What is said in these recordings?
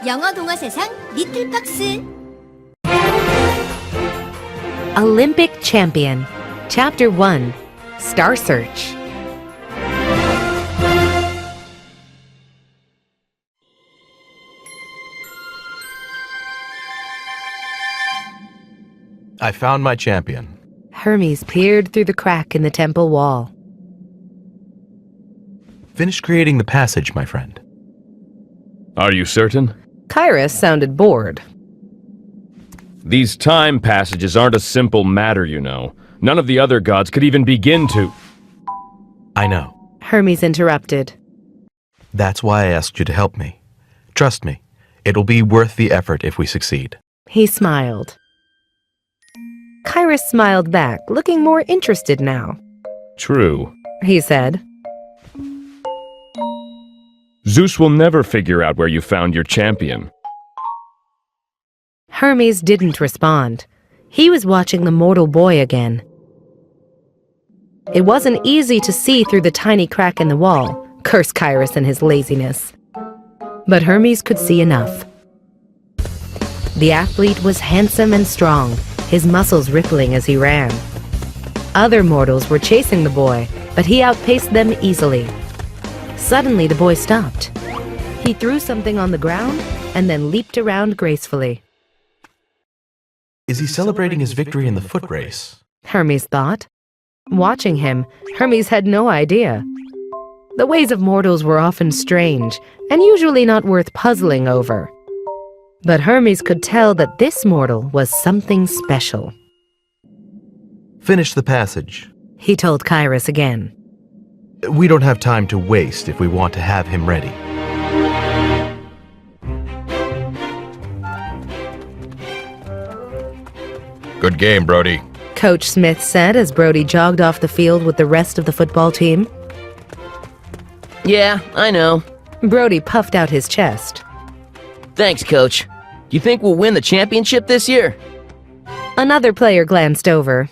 영어 동화 세상 리틀팍스. Olympic Champion Chapter 1 Star Search. I found my champion. Hermes peered through the crack in the temple wall. Finish creating the passage, my friend. Are you certain? Kyrus sounded bored. These time passages aren't a simple matter, you know. None of the other gods could even begin to. I know. Hermes interrupted. That's why I asked you to help me. Trust me, it'll be worth the effort if we succeed. He smiled. Kyrus smiled back, looking more interested now. True. He said. Zeus will never figure out where you found your champion. Hermes didn't respond. He was watching the mortal boy again. It wasn't easy to see through the tiny crack in the wall, curse Kyrus and his laziness. But Hermes could see enough. The athlete was handsome and strong, his muscles rippling as he ran. Other mortals were chasing the boy, but he outpaced them easily. Suddenly, the boy stopped. He threw something on the ground and then leaped around gracefully. Is he celebrating his victory in the foot race? Hermes thought. Watching him, Hermes had no idea. The ways of mortals were often strange and usually not worth puzzling over. But Hermes could tell that this mortal was something special. Finish the passage. He told Kyrus again. We don't have time to waste if we want to have him ready. Good game, Brody. Coach Smith said as Brody jogged off the field with the rest of the football team. Yeah, I know. Brody puffed out his chest. Thanks, Coach. Do you think we'll win the championship this year? Another player glanced over.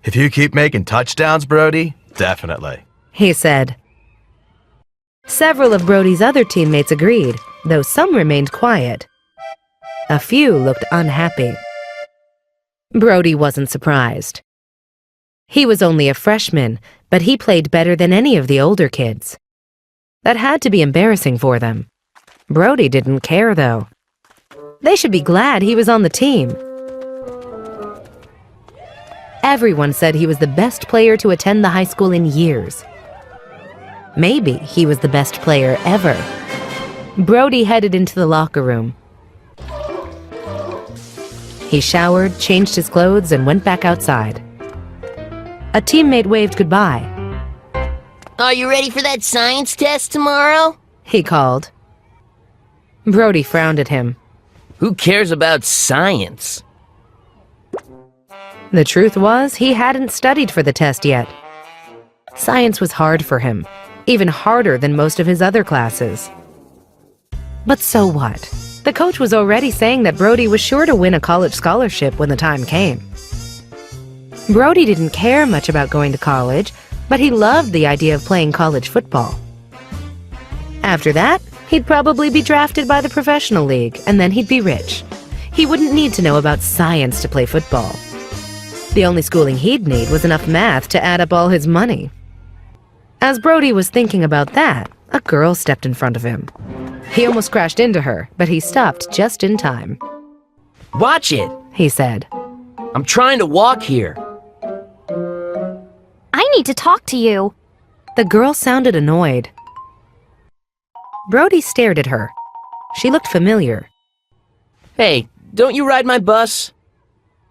If you keep making touchdowns, Brody, definitely. He said. Several of Brody's other teammates agreed, though some remained quiet. A few looked unhappy. Brody wasn't surprised. He was only a freshman, but he played better than any of the older kids. That had to be embarrassing for them. Brody didn't care, though. They should be glad he was on the team. Everyone said he was the best player to attend the high school in years. Maybe he was the best player ever. Brody headed into the locker room. He showered, changed his clothes, and went back outside. A teammate waved goodbye. Are you ready for that science test tomorrow? He called. Brody frowned at him. Who cares about science? The truth was, he hadn't studied for the test yet. Science was hard for him, even harder than most of his other classes. But so what? The coach was already saying that Brody was sure to win a college scholarship when the time came. Brody didn't care much about going to college, but he loved the idea of playing college football. After that, he'd probably be drafted by the professional league, and then he'd be rich. He wouldn't need to know about science to play football. The only schooling he'd need was enough math to add up all his money. As Brody was thinking about that, a girl stepped in front of him. He almost crashed into her, but he stopped just in time. Watch it! He said. I'm trying to walk here. I need to talk to you. The girl sounded annoyed. Brody stared at her. She looked familiar. Hey, don't you ride my bus?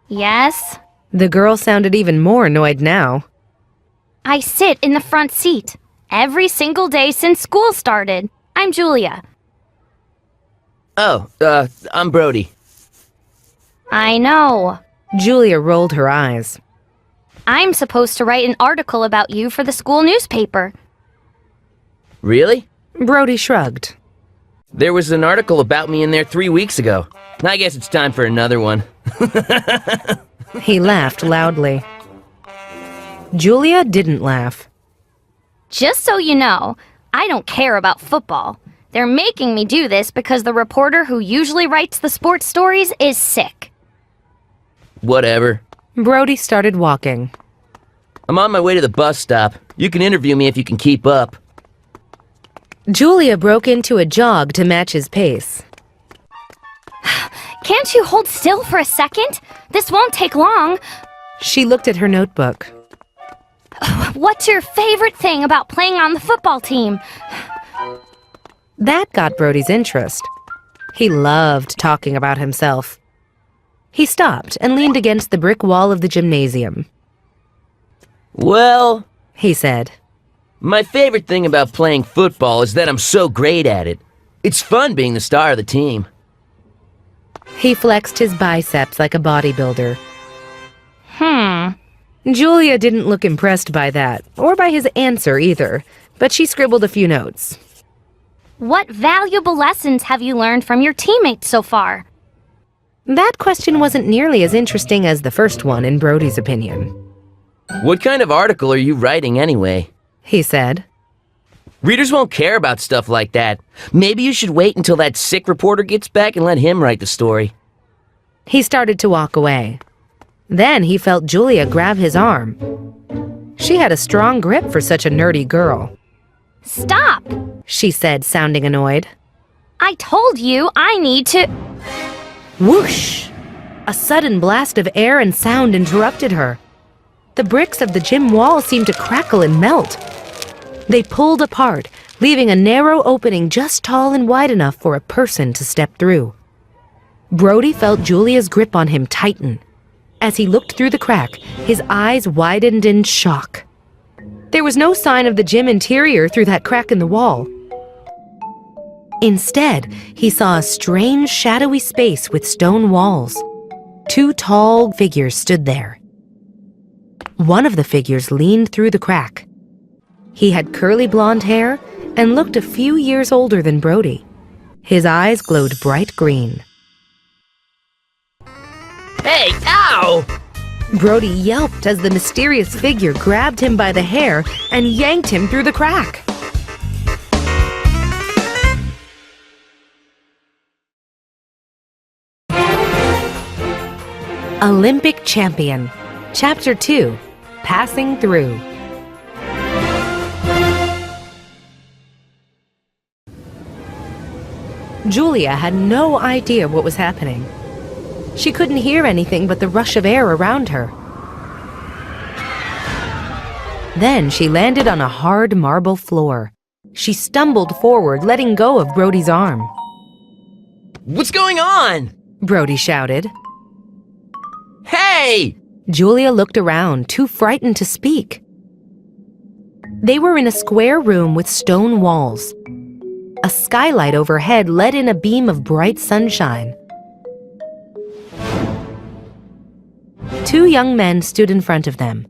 Yes? The girl sounded even more annoyed now. I sit in the front seat every single day since school started. I'm Julia. Oh, I'm Brody. I know. Julia rolled her eyes. I'm supposed to write an article about you for the school newspaper. Really? Brody shrugged. There was an article about me in there 3 weeks ago. I guess it's time for another one. He laughed loudly. Julia didn't laugh. Just so you know, I don't care about football. They're making me do this because the reporter who usually writes the sports stories is sick. Whatever. Brody started walking. I'm on my way to the bus stop. You can interview me if you can keep up. Julia broke into a jog to match his pace. Can't you hold still for a second? This won't take long. She looked at her notebook. What's your favorite thing about playing on the football team? That got Brody's interest. He loved talking about himself. He stopped and leaned against the brick wall of the gymnasium. Well, He said, my favorite thing about playing football is that I'm so great at it. It's fun being the star of the team. He flexed his biceps like a bodybuilder. Julia didn't look impressed by that, or by his answer either, but she scribbled a few notes. What valuable lessons have you learned from your teammates so far? That question wasn't nearly as interesting as the first one, in Brody's opinion. What kind of article are you writing anyway? He said. Readers won't care about stuff like that. Maybe you should wait until that sick reporter gets back and let him write the story. He started to walk away. Then he felt Julia grab his arm. She had a strong grip for such a nerdy girl. Stop! She said, sounding annoyed. I told you I need to... Whoosh! A sudden blast of air and sound interrupted her. The bricks of the gym wall seemed to crackle and melt. They pulled apart, leaving a narrow opening just tall and wide enough for a person to step through. Brody felt Julia's grip on him tighten. As he looked through the crack, his eyes widened in shock. There was no sign of the gym interior through that crack in the wall. Instead, he saw a strange, shadowy space with stone walls. Two tall figures stood there. One of the figures leaned through the crack. He had curly blonde hair and looked a few years older than Brody. His eyes glowed bright green. Hey, ow! Brody yelped as the mysterious figure grabbed him by the hair and yanked him through the crack. Olympic Champion, Chapter 2, Passing Through. Julia had no idea what was happening. She couldn't hear anything but the rush of air around her. Then she landed on a hard marble floor. She stumbled forward, letting go of Brody's arm. What's going on? Brody shouted. Hey! Julia looked around, too frightened to speak. They were in a square room with stone walls. A skylight overhead let in a beam of bright sunshine. Two young men stood in front of them.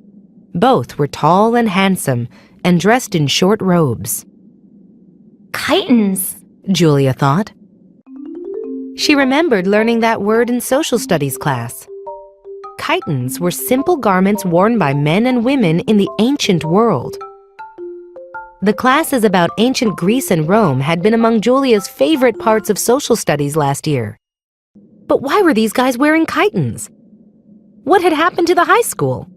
Both were tall and handsome and dressed in short robes. Chitons. Julia thought. She remembered learning that word in social studies class. Chitons were simple garments worn by men and women in the ancient world. The classes about ancient Greece and Rome had been among Julia's favorite parts of social studies last year. But why were these guys wearing chitons? What had happened to the high school?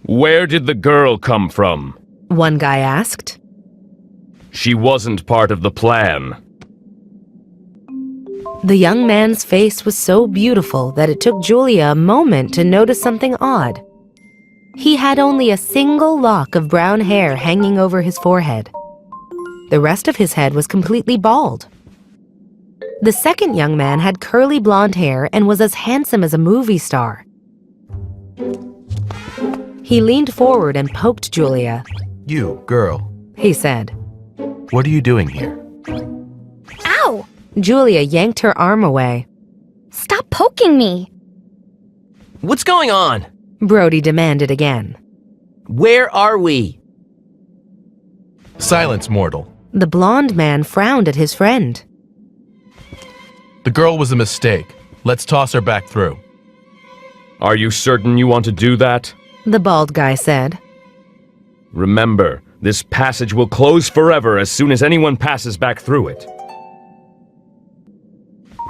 Where did the girl come from? One guy asked. She wasn't part of the plan. The young man's face was so beautiful that it took Julia a moment to notice something odd. He had only a single lock of brown hair hanging over his forehead. The rest of his head was completely bald. The second young man had curly blonde hair and was as handsome as a movie star. He leaned forward and poked Julia. You, girl, He said. what are you doing here? Ow! Julia yanked her arm away. Stop poking me. What's going on? Brody demanded again. Where are we? Silence, mortal. The blonde man frowned at his friend. The girl was a mistake. Let's toss her back through. Are you certain you want to do that? The bald guy said. Remember, This passage will close forever as soon as anyone passes back through it.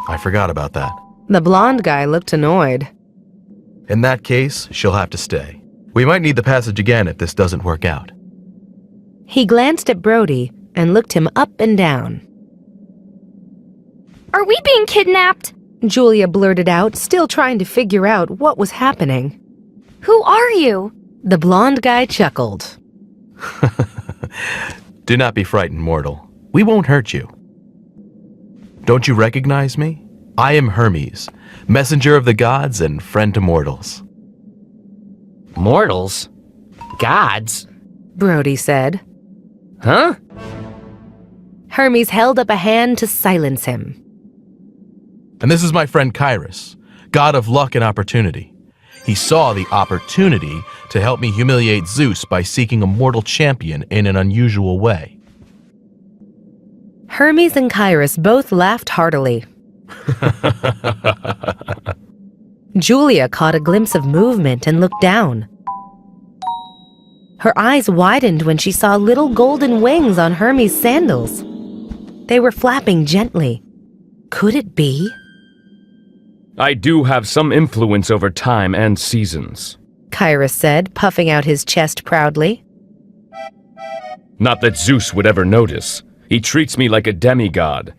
I forgot about that. The blonde guy looked annoyed. In that case, she'll have to stay. We might need the passage again if this doesn't work out. He glanced at Brody and looked him up and down. Are we being kidnapped? Julia blurted out, still trying to figure out what was happening. Who are you? The blonde guy chuckled. Do not be frightened, mortal. We won't hurt you. Don't you recognize me? I am Hermes, messenger of the gods and friend to mortals. Mortals? Gods? Brody said. Huh? Hermes held up a hand to silence him. And this is my friend Kairos, god of luck and opportunity. He saw the opportunity to help me humiliate Zeus by seeking a mortal champion in an unusual way. Hermes and Kairos both laughed heartily. Julia caught a glimpse of movement and looked down. Her eyes widened when she saw little golden wings on Hermes' sandals. They were flapping gently. Could it be? I do have some influence over time and seasons. Kairos said, puffing out his chest proudly. Not that Zeus would ever notice. He treats me like a demigod.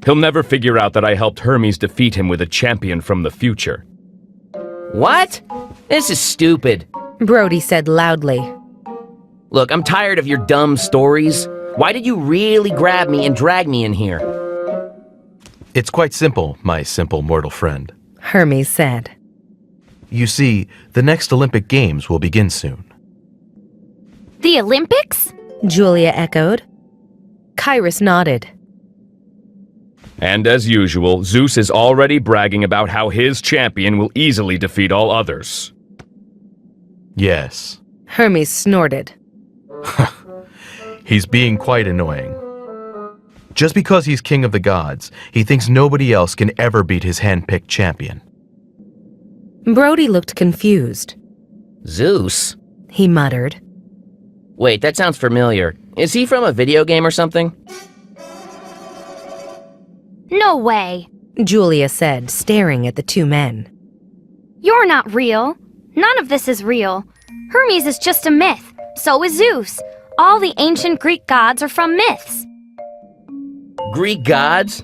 He'll never figure out that I helped Hermes defeat him with a champion from the future. What? This is stupid. Brody said loudly. Look, I'm tired of your dumb stories. Why did you really grab me and drag me in here? It's quite simple, my simple mortal friend. Hermes said. You see, the next Olympic Games will begin soon. The Olympics? Julia echoed. Kairos nodded. And as usual, Zeus is already bragging about how his champion will easily defeat all others. Yes. Hermes snorted. He's being quite annoying. Just because he's king of the gods, he thinks nobody else can ever beat his hand-picked champion. Brody looked confused. Zeus? He muttered. Wait, that sounds familiar. Is he from a video game or something? No way. Julia said, staring at the two men. You're not real. None of this is real. Hermes is just a myth. So is Zeus. All the ancient Greek gods are from myths. Greek gods?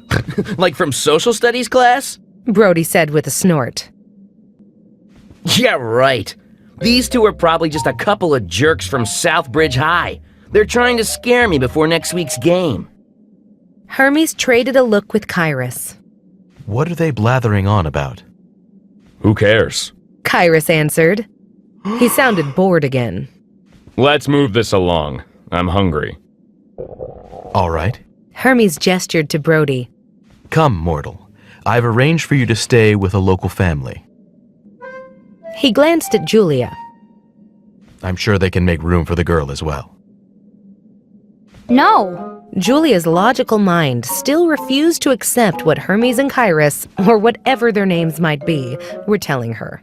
Like from social studies class? Brody said with a snort. Yeah, right. These two are probably just a couple of jerks from Southbridge High. They're trying to scare me before next week's game. Hermes traded a look with Kairos. What are they blathering on about? Who cares? Kairos answered. He sounded bored again. Let's move this along. I'm hungry. All right. Hermes gestured to Brody. Come, mortal. I've arranged for you to stay with a local family. He glanced at Julia. I'm sure they can make room for the girl as well. No. Julia's logical mind still refused to accept what Hermes and Kairos, or whatever their names might be, were telling her.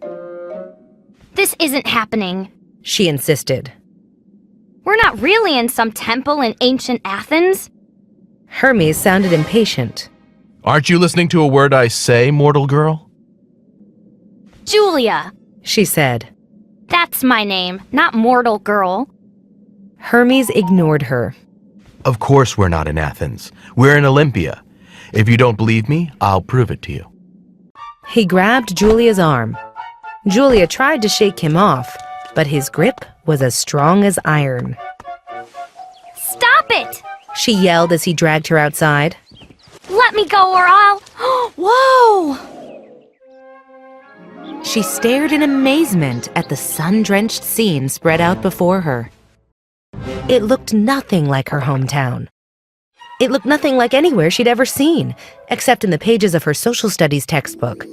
This isn't happening. She insisted. We're not really in some temple in ancient Athens. Hermes sounded impatient. Aren't you listening to a word I say, mortal girl? Julia. She said. That's my name, not mortal girl. Hermes ignored her. Of course we're not in Athens. We're in Olympia. If you don't believe me, I'll prove it to you. He grabbed Julia's arm. Julia tried to shake him off, but his grip was as strong as iron. Stop it! She yelled as he dragged her outside. Let me go or I'll... Whoa! She stared in amazement at the sun-drenched scene spread out before her. It looked nothing like her hometown. It looked nothing like anywhere she'd ever seen, except in the pages of her social studies textbook.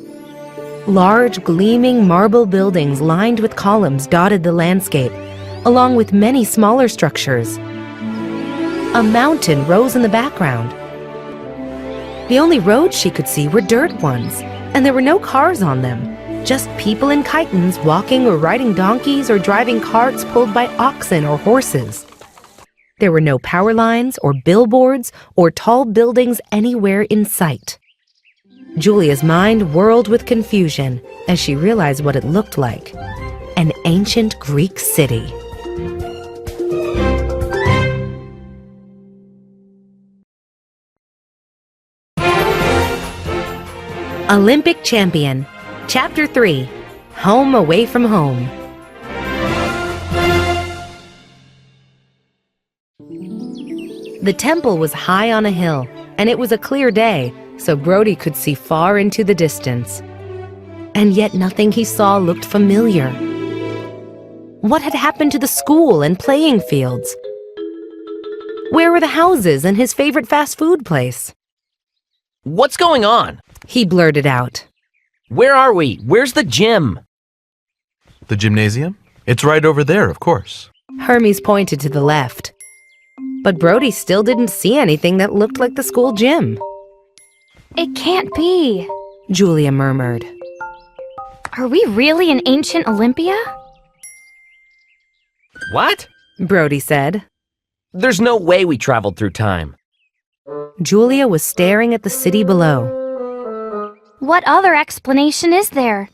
Large, gleaming marble buildings lined with columns dotted the landscape, along with many smaller structures. A mountain rose in the background. The only roads she could see were dirt ones, and there were no cars on them. Just people in chitons walking or riding donkeys or driving carts pulled by oxen or horses. There were no power lines or billboards or tall buildings anywhere in sight. Julia's mind whirled with confusion as she realized what it looked like: an ancient Greek city. Olympic Champion, Chapter 3, Home Away from Home. The temple was high on a hill, and it was a clear day, so Brody could see far into the distance. And yet nothing he saw looked familiar. What had happened to the school and playing fields? Where were the houses and his favorite fast food place? What's going on? He blurted out. Where are we? Where's the gym? The gymnasium? It's right over there, of course. Hermes pointed to the left. But Brody still didn't see anything that looked like the school gym. It can't be. Julia murmured. Are we really in ancient Olympia? What? Brody said. There's no way we traveled through time. Julia was staring at the city below. What other explanation is there?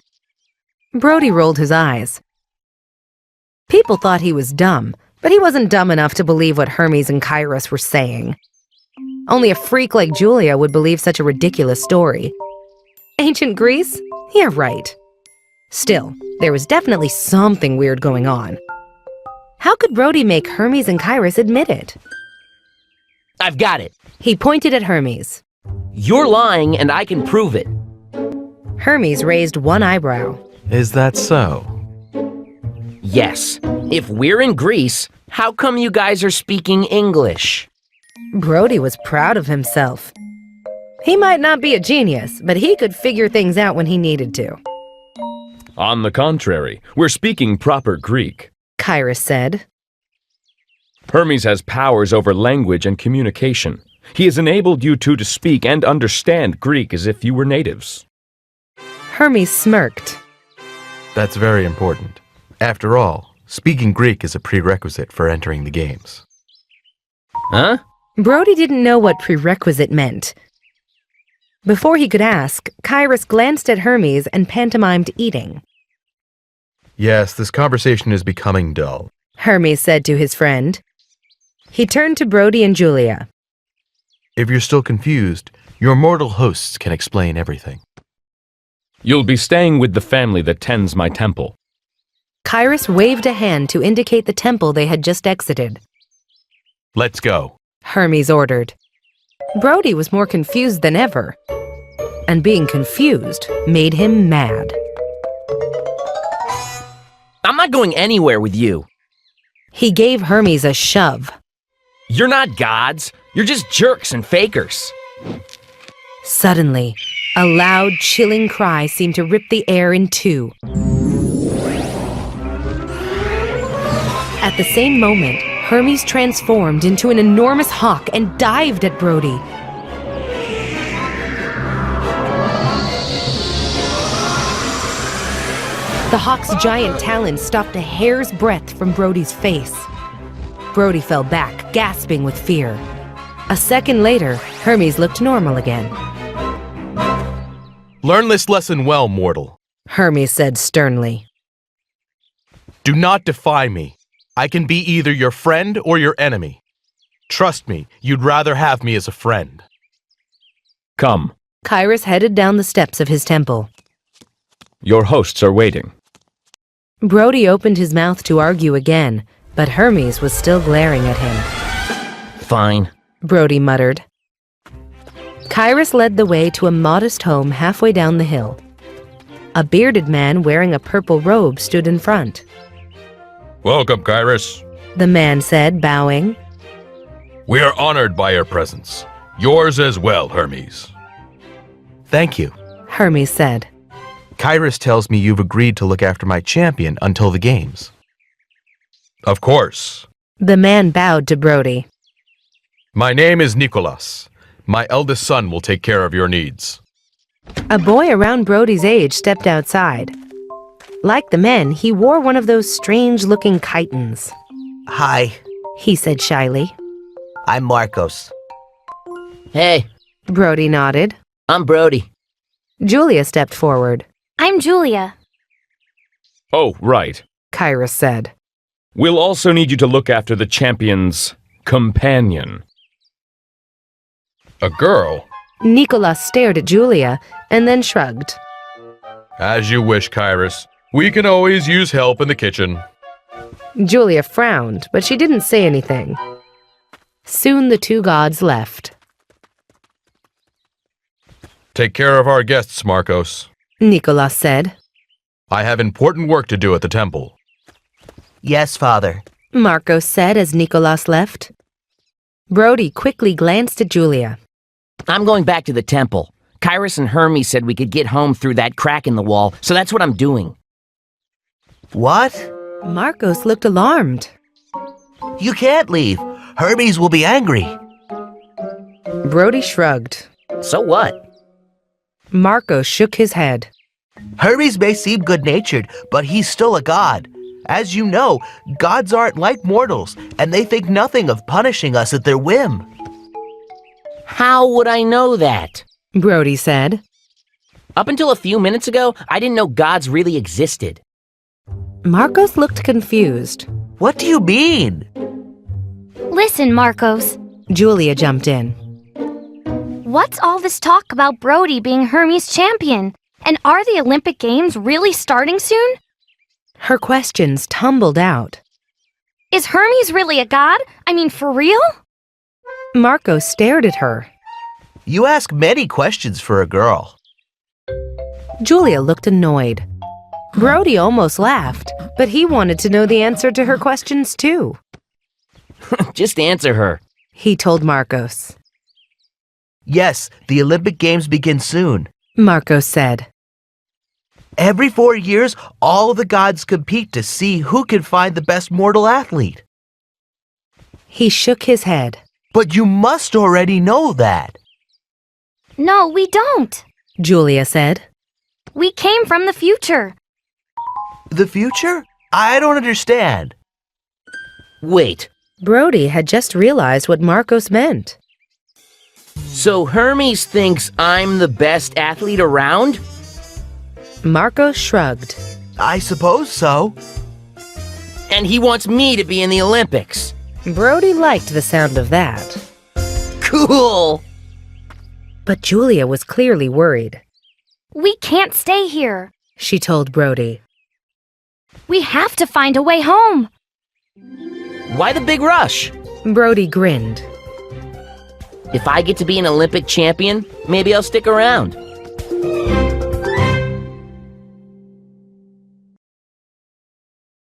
Brody rolled his eyes. People thought he was dumb, but he wasn't dumb enough to believe what Hermes and Kairos were saying. Only a freak like Julia would believe such a ridiculous story. Ancient Greece? Yeah, right. Still, there was definitely something weird going on. How could Brody make Hermes and Kairos admit it? I've got it. He pointed at Hermes. You're lying, and I can prove it. Hermes raised one eyebrow. Is that so? Yes. If we're in Greece, how come you guys are speaking English? Brody was proud of himself. He might not be a genius, but he could figure things out when he needed to. On the contrary, we're speaking proper Greek. Kairos said. Hermes has powers over language and communication. He has enabled you two to speak and understand Greek as if you were natives. Hermes smirked. That's very important. After all, speaking Greek is a prerequisite for entering the games. Huh? Brody didn't know what prerequisite meant. Before he could ask, Kairos glanced at Hermes and pantomimed eating. Yes, this conversation is becoming dull. Hermes said to his friend. He turned to Brody and Julia. If you're still confused, your mortal hosts can explain everything. You'll be staying with the family that tends my temple. Kairos waved a hand to indicate the temple they had just exited. Let's go. Hermes ordered. Brody was more confused than ever. And being confused made him mad. I'm not going anywhere with you. He gave Hermes a shove. You're not gods. You're just jerks and fakers. Suddenly, a loud, chilling cry seemed to rip the air in two. At the same moment, Hermes transformed into an enormous hawk and dived at Brody. The hawk's giant talons stopped a hair's breadth from Brody's face. Brody fell back, gasping with fear. A second later, Hermes looked normal again. Learn this lesson well, mortal. Hermes said sternly. Do not defy me. I can be either your friend or your enemy. Trust me, you'd rather have me as a friend. Come. Kairos headed down the steps of his temple. Your hosts are waiting. Brody opened his mouth to argue again, but Hermes was still glaring at him. Fine. Brody muttered. Kairos led the way to a modest home halfway down the hill. A bearded man wearing a purple robe stood in front. Welcome, Kairos. The man said, bowing. We are honored by your presence. Yours as well, Hermes. Thank you. Hermes said. Kairos tells me you've agreed to look after my champion until the games. Of course. The man bowed to Brody. My name is Nicholas. My eldest son will take care of your needs. A boy around Brody's age stepped outside. Like the men, he wore one of those strange-looking chitons. Hi, He said shyly. I'm Marcos. Hey, Brody nodded. I'm Brody. Julia stepped forward. I'm Julia. Oh, right. Kyrus said. We'll also need you to look after the champion's companion. A girl? Nicholas stared at Julia and then shrugged. As you wish, Kyrus. We can always use help in the kitchen. Julia frowned, but she didn't say anything. Soon the two gods left. Take care of our guests, Marcos. Nicholas said. I have important work to do at the temple. Yes, Father. Marcos said as Nicholas left. Brody quickly glanced at Julia. I'm going back to the temple. Kyrus and Hermes said we could get home through that crack in the wall, so that's what I'm doing. What? Marcos looked alarmed. You can't leave. Hermes will be angry. Brody shrugged. So what? Marcos shook his head. Hermes may seem good-natured, but he's still a god. As you know, gods aren't like mortals, and they think nothing of punishing us at their whim. How would I know that? Brody said. Up until a few minutes ago, I didn't know gods really existed. Marcos looked confused. What do you mean? Listen, Marcos. Julia jumped in. What's all this talk about Brody being Hermes' champion? And are the Olympic Games really starting soon? Her questions tumbled out. Is Hermes really a god? I mean, for real? Marcos stared at her. You ask many questions for a girl. Julia looked annoyed. Brody almost laughed, but he wanted to know the answer to her questions too. Just answer her. He told Marcos. Yes, the Olympic Games begin soon. Marcos said. Every 4 years, all the gods compete to see who can find the best mortal athlete. He shook his head. But you must already know that. No, we don't. Julia said. We came from the future. The future? I don't understand. Wait, Brody had just realized what Marcos meant. so Hermes thinks I'm the best athlete around? Marcos shrugged. I suppose so. And he wants me to be in the Olympics. Brody liked the sound of that. Cool! But Julia was clearly worried. We can't stay here. She told Brody. We have to find a way home. Why the big rush? Brody grinned. If I get to be an Olympic champion, maybe I'll stick around.